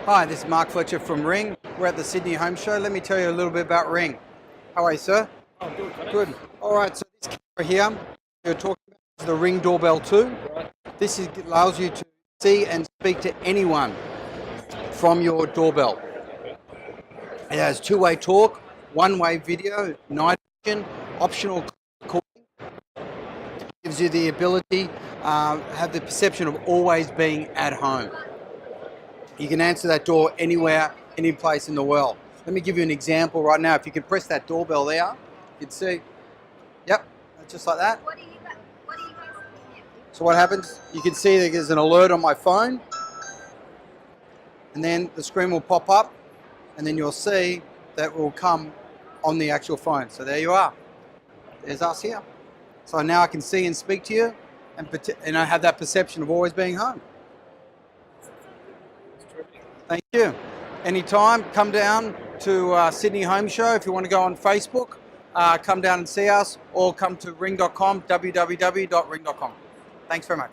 Hi, this is Mark Fletcher from Ring. We're at the Sydney Home Show. Let me tell you a little bit about Ring. How are you, sir? Oh, good. Good. All right, so this camera here, you're talking about is the Ring Doorbell 2. Right. Allows you to see and speak to anyone from your doorbell. It has two-way talk, one-way video, night vision, optional recording. Gives you the ability, have the perception of always being at home. You can answer that door anywhere, any place in the world. Let me give you an example right now. If you can press that doorbell there, you can see, yep, just like that. What are you guys looking at? So what happens, you can see there's an alert on my phone, and then the screen will pop up, and then you'll see that will come on the actual phone. So there you are. There's us here. So now I can see and speak to you, and I have that perception of always being home. Thank you. Anytime, come down to Sydney Home Show. If you want to go on Facebook, come down and see us, or come to ring.com, www.ring.com. Thanks very much.